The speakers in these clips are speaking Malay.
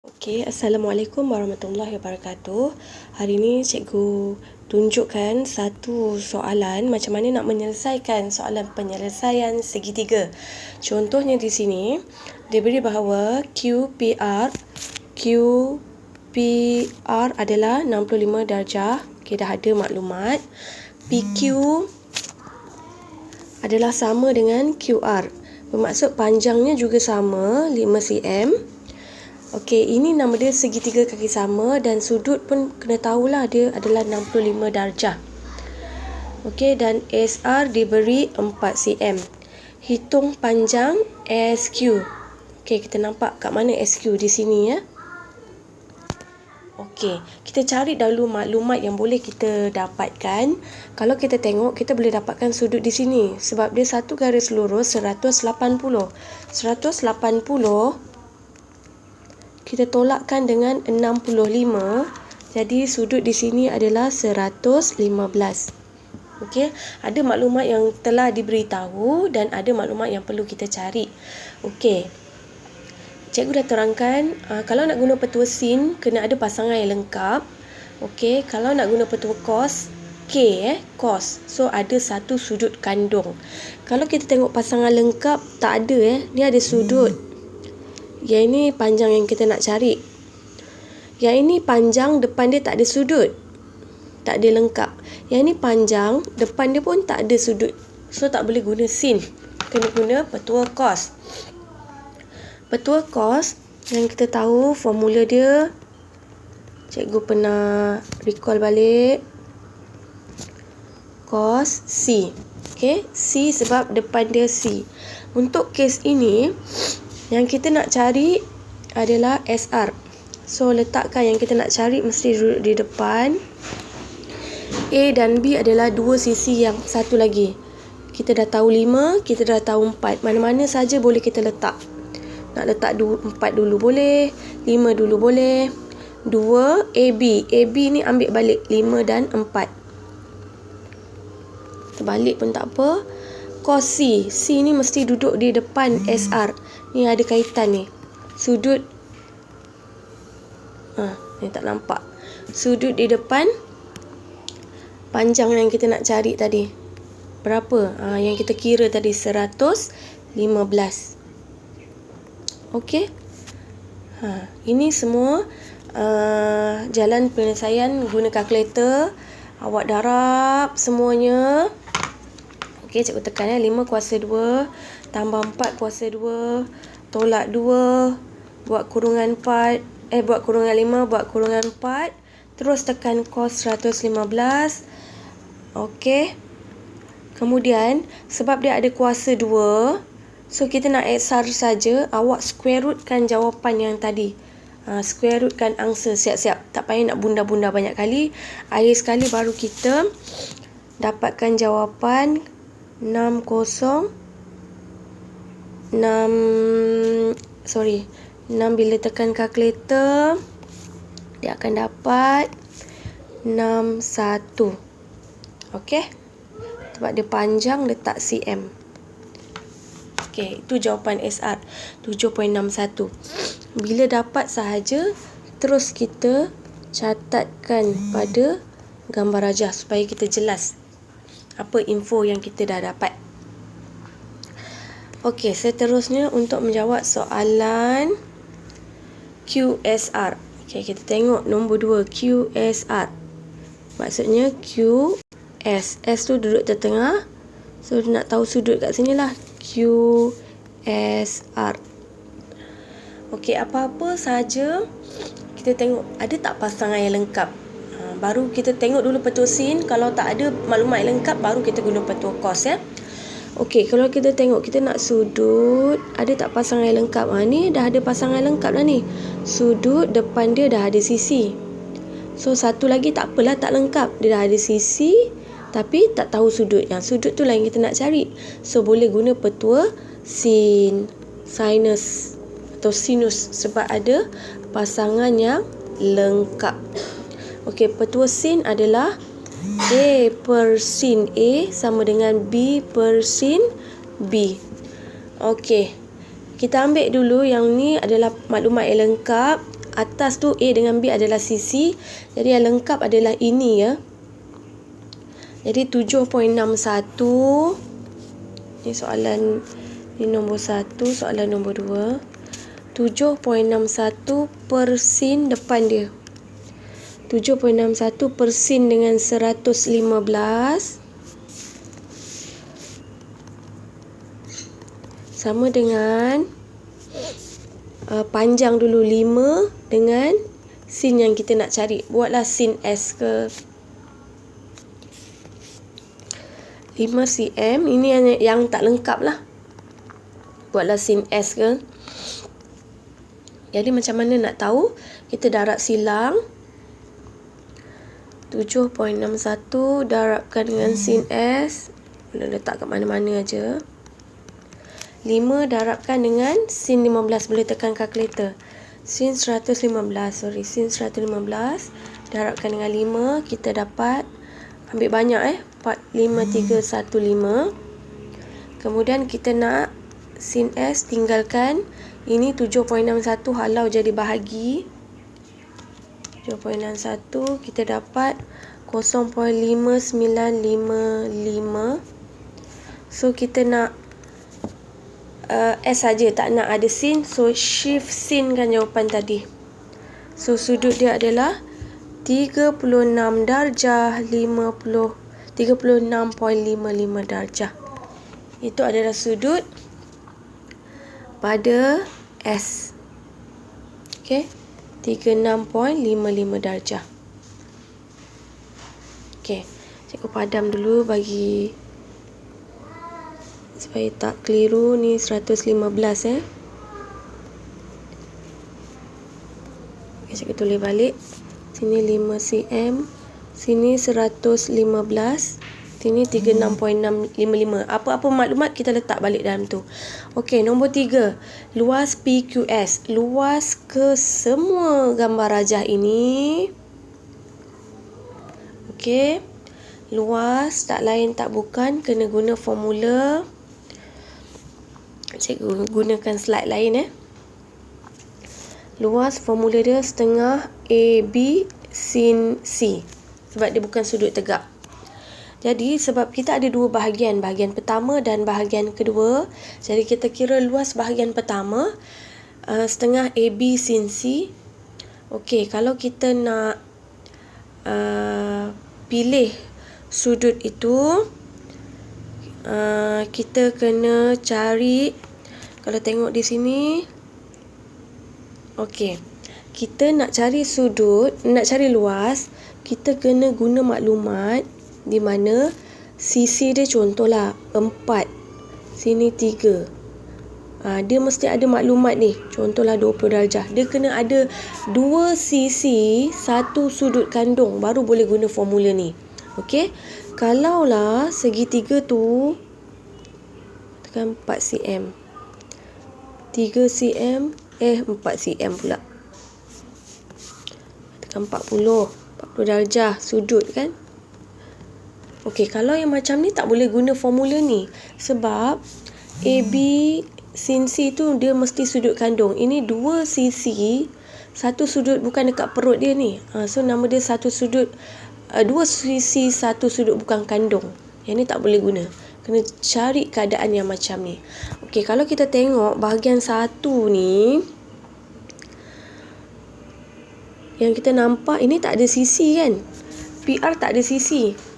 Okey, Assalamualaikum warahmatullahi wabarakatuh. Hari ini cikgu tunjukkan satu soalan macam mana nak menyelesaikan soalan penyelesaian segitiga. Contohnya di sini, diberi bahawa QPR adalah 65 darjah. Okey, dah ada maklumat. PQ adalah sama dengan QR. Bermaksud panjangnya juga sama, 5 cm. Okey, ini nama dia segitiga kaki sama dan sudut pun kena tahulah dia adalah 65 darjah. Okey, dan SR diberi 4 cm. Hitung panjang SQ. Okey, kita nampak kat mana SQ di sini ya. Okey, kita cari dahulu maklumat yang boleh kita dapatkan. Kalau kita tengok, kita boleh dapatkan sudut di sini sebab dia satu garis lurus 180. 180 kita tolakkan dengan 65. Jadi sudut di sini adalah 115. Okey, ada maklumat yang telah diberitahu dan ada maklumat yang perlu kita cari. Okey. Cikgu dah terangkan, kalau nak guna petua sin kena ada pasangan yang lengkap. Okey, kalau nak guna petua cos, cos. So ada satu sudut kandung. Kalau kita tengok pasangan lengkap tak ada ni ada sudut. Yang ini panjang yang kita nak cari. Yang ini panjang, depan dia tak ada sudut. Tak ada lengkap. Yang ini panjang, depan dia pun tak ada sudut. So tak boleh guna sin. Kena guna petua cos. Petua cos yang kita tahu formula dia, cikgu pernah recall balik. Cos C. Okay, C sebab depan dia C. Untuk kes ini, yang kita nak cari adalah SR. So letakkan yang kita nak cari mesti duduk di depan. A dan B adalah dua sisi yang satu lagi. Kita dah tahu 5, kita dah tahu 4. Mana-mana saja boleh kita letak. Nak letak 4 dulu boleh, 5 dulu boleh. 2 AB. AB ni ambil balik 5 dan 4. Terbalik pun tak apa. Cos C. C ni mesti duduk di depan SR. Ni ada kaitan ni. Sudut. Ni tak nampak. Sudut di depan. Panjang yang kita nak cari tadi. Berapa? Yang kita kira tadi 115. Okey. Ini semua jalan penyelesaian guna kalkulator. Awak darab semuanya. Okey, cikgu tekan 5 kuasa 2 tambah 4 kuasa 2 tolak 2 buat kurungan 4 buat kurungan 5 buat kurungan 4 terus tekan cos 115. Okey. Kemudian sebab dia ada kuasa 2, so kita nak SR saja, awak square rootkan jawapan yang tadi. Square rootkan angsa, siap-siap. Tak payah nak bunda-bunda banyak kali. Akhir sekali baru kita dapatkan jawapan 6 bila tekan kalkulator dia akan dapat 61. Okey, sebab dia panjang letak cm. Okey, itu jawapan SR 7.61. Bila dapat sahaja terus kita catatkan pada gambar rajah supaya kita jelas apa info yang kita dah dapat. Okey, seterusnya untuk menjawab soalan QSR. Okey, kita tengok nombor 2, QSR. Maksudnya QS. S tu duduk tertengah. So, nak tahu sudut kat sini lah. QSR. Okey, apa-apa saja kita tengok ada tak pasangan yang lengkap. Baru kita tengok dulu petua sin. Kalau tak ada maklumat yang lengkap, baru kita guna petua cos ya. Okey, kalau kita tengok kita nak sudut, ada tak pasangan yang lengkap? Ni dah ada pasangan yang lengkap dah ni. Sudut depan dia dah ada sisi. So satu lagi tak apalah tak lengkap. Dia dah ada sisi tapi tak tahu sudut. Yang sudut tu lah yang kita nak cari. So boleh guna petua sin, sinus atau sinus sebab ada pasangan yang lengkap. Okey, petua sin adalah A per sin A sama dengan B per sin B. Okey, kita ambil dulu yang ni adalah maklumat yang lengkap. atas tu A dengan B adalah sisi. Jadi yang lengkap adalah ini ya. Jadi 7.61. Ni soalan ni nombor 1, soalan nombor 2. 7.61 per sin depan dia. 7.61 per sin dengan 115 sama dengan panjang dulu 5 dengan sin yang kita nak cari. Buatlah sin S ke 5 cm. Ini yang tak lengkap lah. Buatlah sin S ke. Jadi macam mana nak tahu? Kita darab silang. 7.61 darabkan dengan sin S. Boleh letak kat mana-mana aja. 5 darabkan dengan sin 15. Boleh tekan kalkulator. Sin 115. Sin 115 darabkan dengan 5. Kita dapat, ambil banyak 45315. Kemudian kita nak sin S, tinggalkan. Ini 7.61 halau jadi bahagi. 7.61 kita dapat 0.5955. So kita nak S saja, tak nak ada sin. So shift sin kan jawapan tadi. So sudut dia adalah 36 darjah 36.55 darjah. Itu adalah sudut pada S. Okey, 36.55 darjah. Okey, cikgu padam dulu bagi supaya tak keliru. Ni 115 Okey, cikgu tulis balik. Sini 5 cm, sini 115, sini 36.655. Apa-apa maklumat kita letak balik dalam tu. Okey, nombor 3. Luas PQS. Luas ke semua gambar rajah ini. Okey. Luas tak lain tak bukan, kena guna formula. Cikgu gunakan slide lain Luas formula dia setengah AB sin C. Sebab dia bukan sudut tegak. Jadi sebab kita ada dua bahagian, bahagian pertama dan bahagian kedua. Jadi kita kira luas bahagian pertama setengah AB sin C. Okey, kalau kita nak pilih sudut itu, kita kena cari. Kalau tengok di sini, okey, kita nak cari sudut, nak cari luas, kita kena guna maklumat di mana sisi dia contohlah 4, sini 3. Dia mesti ada maklumat ni, contohlah 20 darjah. Dia kena ada dua sisi, satu sudut kandung, baru boleh guna formula ni. Okey, kalaulah segitiga tu tekan 4 cm, 3 cm, 4 cm pula, tekan 40 darjah sudut kan. Okey, kalau yang macam ni tak boleh guna formula ni, sebab AB sin C tu dia mesti sudut kandung. Ini dua sisi, satu sudut bukan dekat perut dia ni. So nama dia satu sudut, dua sisi satu sudut bukan kandung. Yang ni tak boleh guna. Kena cari keadaan yang macam ni. Okey, kalau kita tengok bahagian satu ni, yang kita nampak ini tak ada sisi kan. PR tak ada sisi.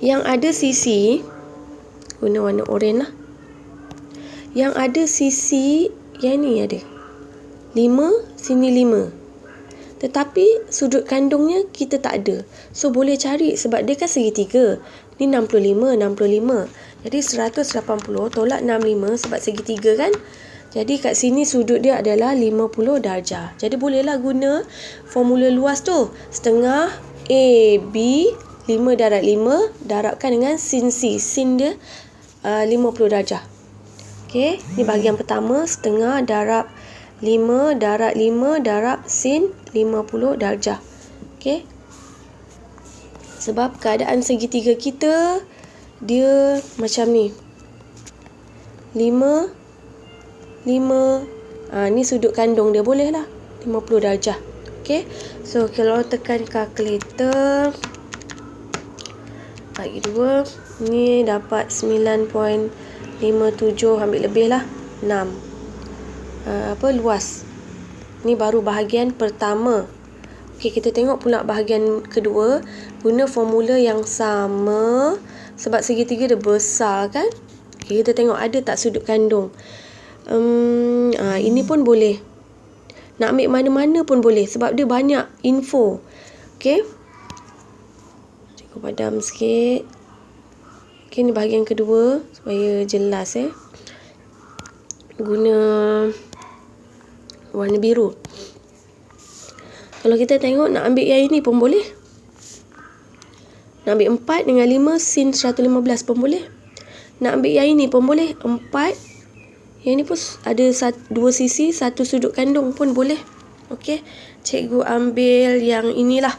Yang ada sisi, guna warna oranye lah. Yang ada sisi, yang ni ada 5, sini 5. Tetapi sudut kandungnya kita tak ada. So boleh cari sebab dia kan segitiga. Ni 65, 65. Jadi 180 tolak 65 sebab segitiga kan. Jadi kat sini sudut dia adalah 50 darjah. Jadi bolehlah guna formula luas tu. Setengah AB 5 darab 5 darabkan dengan sin C. Sin dia 50 darjah. Okey, ni bahagian pertama, setengah darab 5 darab 5 darab sin 50 darjah. Okey. Sebab keadaan segitiga kita dia macam ni. 5 5. Ni sudut kandung dia, boleh lah. 50 darjah. Okey. So kalau tekan kalkulator bagi 2, ni dapat 9.57, ambil lebih lah 6. Luas. Ni baru bahagian pertama. Okey, kita tengok pula bahagian kedua, guna formula yang sama sebab segitiga dia besar kan. Okey, kita tengok ada tak sudut kandung. Ini pun boleh. Nak ambil mana-mana pun boleh sebab dia banyak info. Okey. Cikgu padam sikit. Okey, ni bahagian kedua supaya jelas Guna warna biru. Kalau kita tengok nak ambil yang ini pun boleh. Nak ambil 4 dengan 5 sin 115 pun boleh. Nak ambil yang ini pun boleh. 4. Yang ni pun ada dua sisi, satu sudut kandung pun boleh. Okey. Cikgu ambil yang inilah.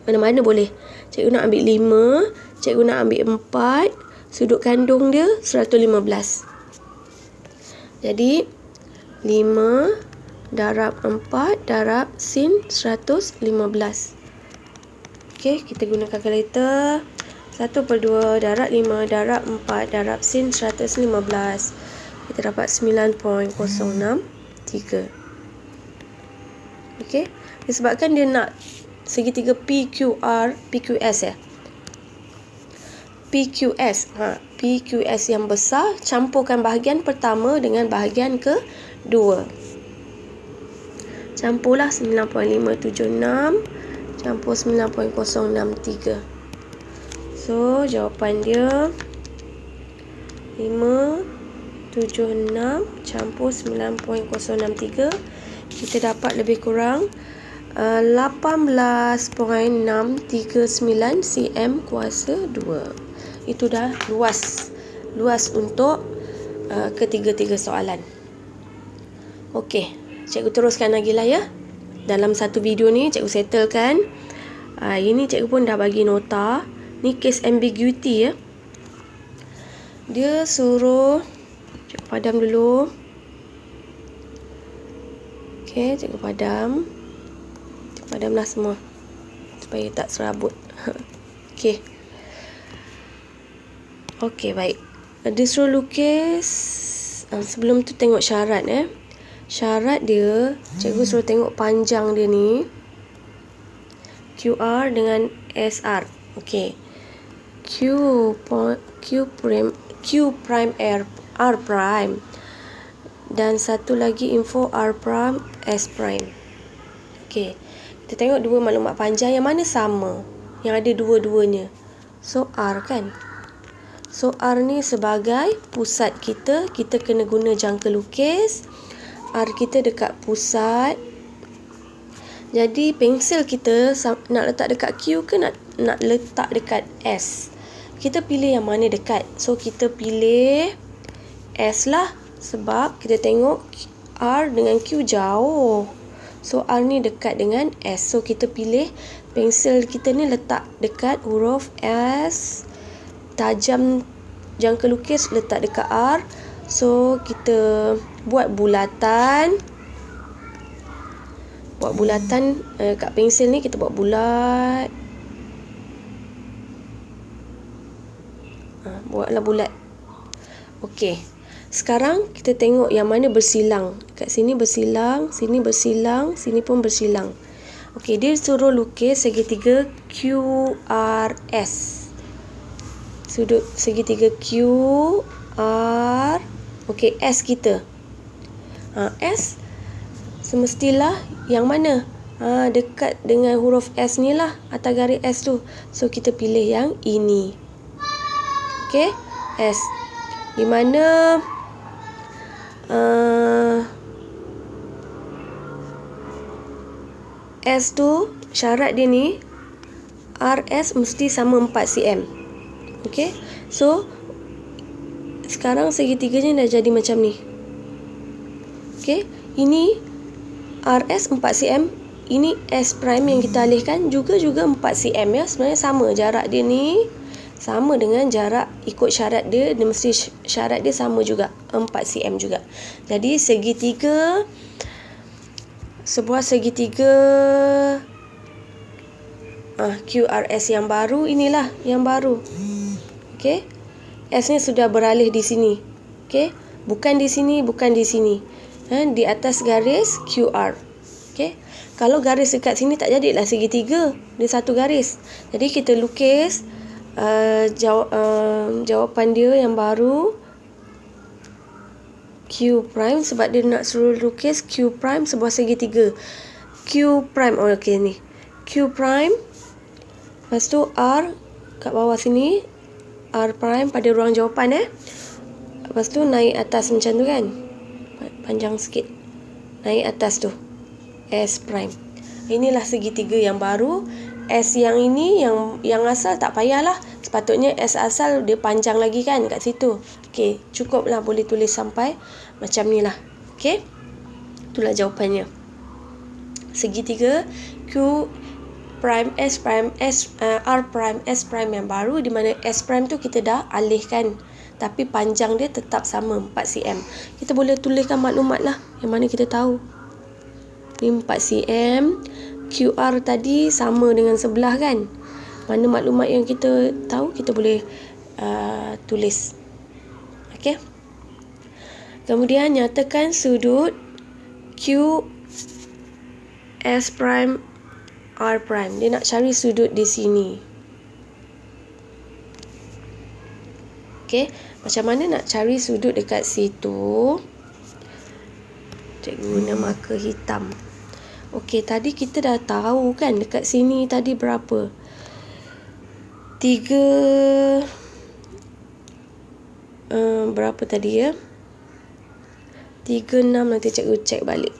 Mana-mana boleh. Cikgu nak ambil 5. Cikgu nak ambil 4. Sudut kandung dia 115. Jadi 5 darab 4 darab sin 115. Okey, kita guna kalkulator. 1/2 darab 5 darab 4 darab sin 115. Kita dapat 9.063. Okey, disebabkan dia nak segitiga PQS PQS yang besar, campurkan bahagian pertama dengan bahagian kedua. Campurlah 9.576 campur 9.063. So jawapan dia 576 campur 9.063. Kita dapat lebih kurang 18.639 cm kuasa 2. Itu dah luas untuk ketiga-tiga soalan. Okey, cikgu teruskan lagi lah ya. Dalam satu video ni cikgu settlekan. Ini cikgu pun dah bagi nota. Ni case ambiguity ya. Dia suruh, cikgu padam dulu. Okey, cikgu padam. Cikgu padamlah semua supaya tak serabut. Okey. Okey, baik. Dia suruh lukis. Sebelum tu tengok syarat Syarat dia, cikgu suruh tengok panjang dia ni. QR dengan SR. Okey. Q prime R prime. Dan satu lagi info R prime S prime. Okey. Kita tengok dua maklumat panjang yang mana sama. Yang ada dua-duanya. So R kan. So R ni sebagai pusat kita kena guna jangka lukis. R kita dekat pusat. Jadi pensel kita nak letak dekat Q ke nak letak dekat S? Kita pilih yang mana dekat. So kita pilih S lah. Sebab kita tengok R dengan Q jauh. So R ni dekat dengan S. So kita pilih pensel kita ni letak dekat huruf S. Tajam jangka lukis letak dekat R. So kita buat bulatan. Kat pensel ni kita buat bulat. Buatlah bulat. Okey. Sekarang kita tengok yang mana bersilang. Kat sini bersilang, sini bersilang, sini pun bersilang. Okey, dia suruh lukis segitiga QRS. Sudut segitiga QR. Okey, S kita. S semestilah yang mana? Dekat dengan huruf S ni lah, atas garis S tu. So kita pilih yang ini. Okey, S. Di mana S tu syarat dia ni RS mesti sama 4 cm. Okey. So sekarang segitiganya dah jadi macam ni. Okey, ini RS 4 cm, ini S prime yang kita alihkan juga 4 cm ya. Sebenarnya sama jarak dia ni, sama dengan jarak ikut syarat dia mesti syarat dia sama juga 4 cm juga. Jadi segitiga sebuah segitiga QRS yang baru. Inilah yang baru. Okey. S ni sudah beralih di sini. Okey. Bukan di sini, bukan di sini. Di atas garis QR. Okey. Kalau garis dekat sini tak jadilah segitiga. Dia satu garis. Jadi kita lukis jawapan dia yang baru. Q prime, sebab dia nak suruh lukis Q prime sebuah segitiga. Q prime, okey ni. Q prime. Lepas tu R kat bawah sini. R prime pada ruang jawapan Lepas tu naik atas macam tu kan. Panjang sikit. Naik atas tu. S prime. Inilah segitiga yang baru. S yang ini yang asal tak payahlah. Sepatutnya S asal dia panjang lagi kan kat situ. Okey, cukuplah boleh tulis sampai macam ni lah. Okey. Itulah jawapannya. Segitiga Q prime S prime R prime S prime yang baru, di mana S prime tu kita dah alihkan, tapi panjang dia tetap sama 4 cm. Kita boleh tuliskan maklumat lah yang mana kita tahu. Ni 4 cm. QR tadi sama dengan sebelah kan. Mana maklumat yang kita tahu kita boleh tulis. Okey. Kemudian nyatakan sudut Q S prime R prime. Dia nak cari sudut di sini. Okey, macam mana nak cari sudut dekat situ? Cikgu guna marker hitam. Okey, tadi kita dah tahu kan dekat sini tadi berapa? 3 berapa tadi ya? 36, nanti cikgu cek balik.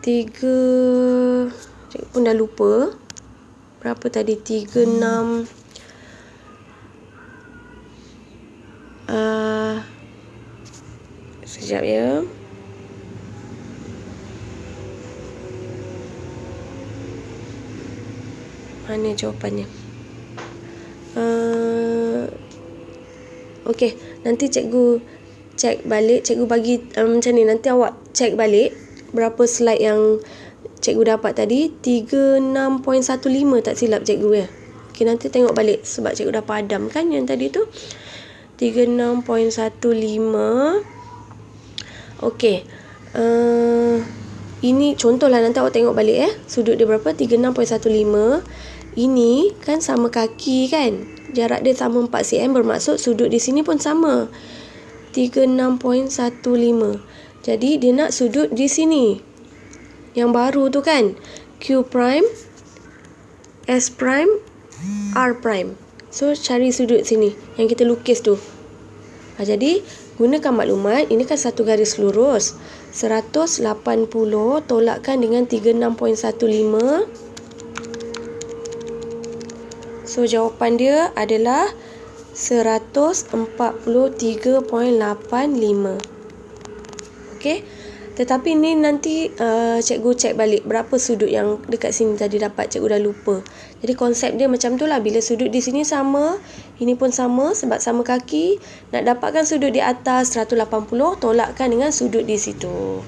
3, cikgu pun dah lupa. Berapa tadi? 36 sekejap ya. Mana jawapannya? Okey, nanti cikgu cek balik. Cikgu bagi macam ni. Nanti awak cek balik berapa slide yang cikgu dapat tadi. 36.15 tak silap cikgu ya. Okey, nanti tengok balik sebab cikgu dah padam kan yang tadi tu. 36.15. Okey. Ini contohlah, nanti awak tengok balik sudut dia berapa? 36.15. Ini kan sama kaki kan. Jarak dia sama 4 cm, bermaksud sudut di sini pun sama. 36.15. Jadi dia nak sudut di sini. Yang baru tu kan. Q prime, S prime, R prime. So cari sudut sini yang kita lukis tu. Jadi gunakan maklumat. Ini kan satu garis lurus. 180 tolakkan dengan 36.15. So jawapan dia adalah 143.85. Okey. Tetapi ni nanti cikgu cek balik berapa sudut yang dekat sini tadi dapat. Cikgu dah lupa. Jadi konsep dia macam tu lah. Bila sudut di sini sama, ini pun sama sebab sama kaki. Nak dapatkan sudut di atas 180, tolakkan dengan sudut di situ.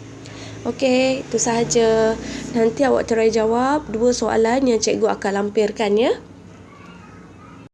Okey, itu sahaja. Nanti awak try jawab 2 soalan yang cikgu akan lampirkan ya.